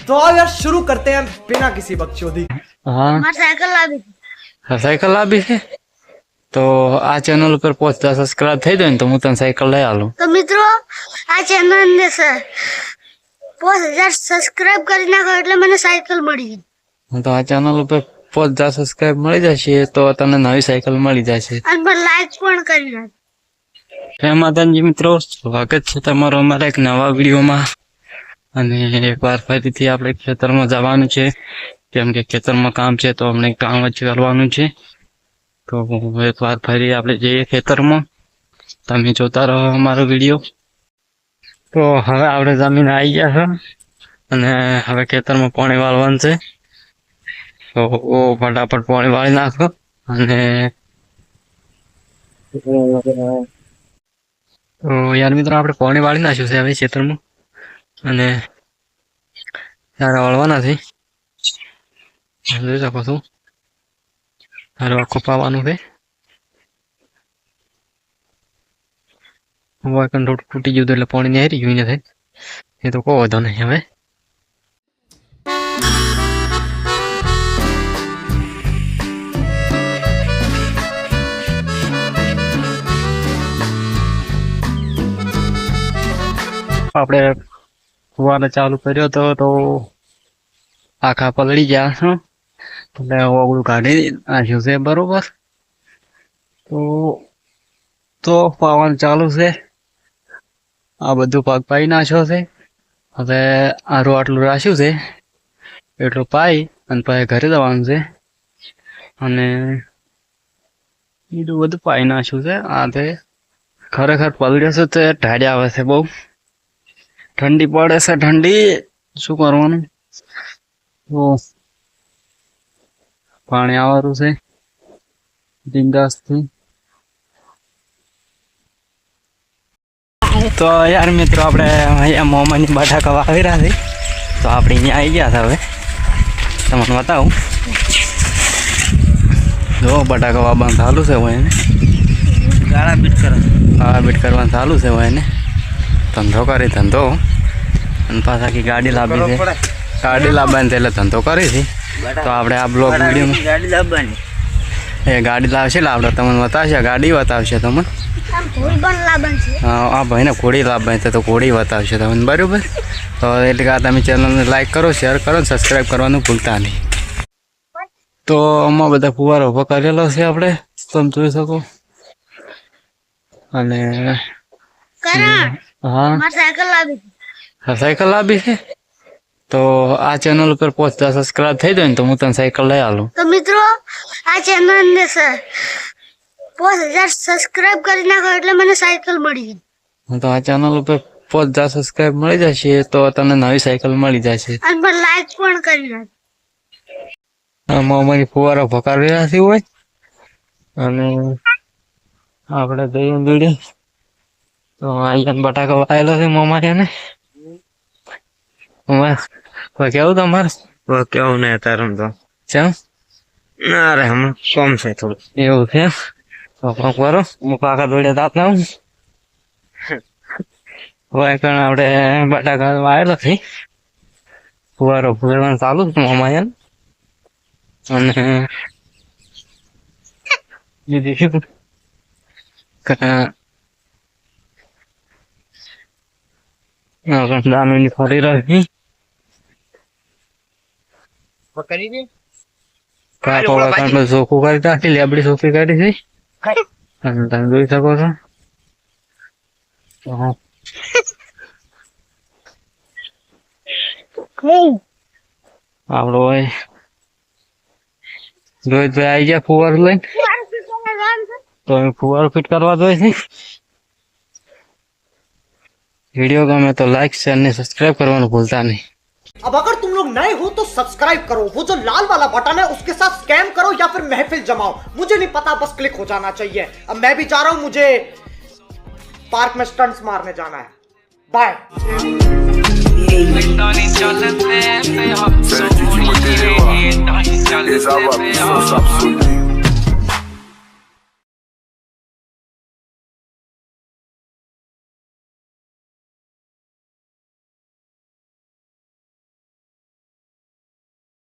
तो आओ यार शुरू करते हैं बिना किसी बकचोदी। हाँ साइकिल लाવી છે તો આ ચેનલ ઉપર 5000 સબસ્ક્રાઇબ થઈ જાય ને તો હું તને સાયકલ લઈ આલું। તો મિત્રો આ ચેનલ ને 5000 સબસ્ક્રાઇબ કરી નાખો એટલે મને સાયકલ મળી જાય। તો આ ચેનલ ઉપર 5000 સબસ્ક્રાઇબ મળી જશે તો તને નવી સાયકલ મળી જશે અને પર લાઈક પણ કરી નાખો। જય માતાજી મિત્રો, સ્વાગત છે તમારું અમારા એક નવા વિડીયોમાં। અને એકવાર ફરીથી આપણે ખેતરમાં જવાનું છે કેમ કે ખેતરમાં કામ છે તો અમને કામ જ કરવાનું છે। તો એકવાર ફરી આપણે જઈએ ખેતરમાં, તમે જોતા રહો અમારો વિડીયો। તો હવે આપણે જમીન આવી ગયા છે અને હવે ખેતરમાં પાણી વાળવાનું છે તો ફટાફટ પાણી વાળી નાખો। અને તો યાર મિત્રો આપણે પાણી વાળી નાખ્યું છે હવે ખેતરમાં અને સારા વાળવાના છે, જોઈ શકો છો સારું આખું પાવાનું છે। વાકણ થોડું તૂટી ગયું એટલે પાણી નહીં હારી ગયું નથી એ તો કોઈ વાંધો નહીં। હવે આપણે ફુવારો ચાલુ કર્યો તો આખા પલળી ગયા છો એટલે ઓગળું કાઢી નાખ્યું છે બરોબર। તો પાવાનું ચાલુ છે, આ બધું પાક પાઈ નાખ્યો છે। હવે આરું આટલું રાખ્યું છે એટલું પાઈ અને પછી ઘરે જવાનું છે અને બીજું બધું પાઈ નાખ્યું છે। આ તે ખરેખર પલળ્યો છે તો ઢાળ્યા આવે છે, બહુ ઠંડી પડે છે, ઠંડી શું કરવાનું। તો પાણી આવવાનું છે બિંદાસથી। તો યાર મિત્રો આપણે અહીંયા મોમાની બટાકા વાવી રહ્યા છે તો આપણે અહીંયા આવી ગયા હતા। હવે તમને બતાવું, જો બટાકા વાવવાનું ચાલુ છે હોય એને ગાળા બીટ કરવાનું ચાલુ છે હોય એને ધંધો કરી ધંધો અને પાછા કે ગાડી લાવી છે, ગાડી લાવવાની એટલે ધંધો કરી છે। તો આપણે આ બ્લોગ વિડીયોમાં એ ગાડી લાવશે એટલે આપણે તમને બતાવશે, ગાડી બતાવશે તમને। આ ભાઈને ઘોડી લાવવાની છે તો ઘોડી બતાવશે તમને બરાબર। તો એટલે કે તમે ચેનલને લાઈક કરો, શેર કરો ને સબસ્ક્રાઈબ કરવાનું ભૂલતા નહીં। તો આમાં બધા ફુવારો ઉભો કરેલો છે આપણે તમે જોઈ શકો। અને હા સાયકલ લાવી છે તો આ ચેનલ ઉપર 5000 સબસ્ક્રાઇબ થઈ જાય ને તો હું તને સાયકલ લઈ આલું। તો મિત્રો આ ચેનલ ને 5000 સબસ્ક્રાઇબ કરી નાખો એટલે મને સાયકલ મળી જાય। તો આ ચેનલ ઉપર 5000 સબસ્ક્રાઇબ મળી જશે તો તને નવી સાયકલ મળી જશે અને પર લાઈક પણ કરી નાખો। આમાં અમારી ફુવારો ભકાવી રહ્યા છે હોય અને આપણે જઈએ બીડી તો અહીંયા બટાકા વાયેલો છે મોમારિયાને। કેવું તમારે કેવું નહીં તારમ તો કેમ ના રે હમણાં કોમ છે થોડું એવું છે તો કરો હું કાકા દોડે દાંત લાવું હોય કારણ આપણે બટાકા વાયેલો છે, ફુવારો ફૂલવાનું ચાલુ છે મોમારિયાને। અને બીજું શું દામીની ફરી રહી ચોખ્ખું કરી નાખી, લેબડી ચોખ્ખી કાઢી છે અને તમે જોઈ શકો છો। આપડો હોય જોઈ તો આવી ગયા ફુવારું લઈને તો ફુવારું ફિટ કરવા જોઈએ છે। वीडियो का मैं तो लाइक शेयर ने सब्सक्राइब करवाना भूलता नहीं। अब अगर तुम लोग नए हो तो सब्सक्राइब करो, वो जो लाल वाला बटन है उसके साथ स्कैम करो या फिर महफिल जमाओ, मुझे नहीं पता, बस क्लिक हो जाना चाहिए। अब मैं भी जा रहा हूं, मुझे पार्क में स्टंट्स मारने जाना है। Bye. Les Arabes sont absolument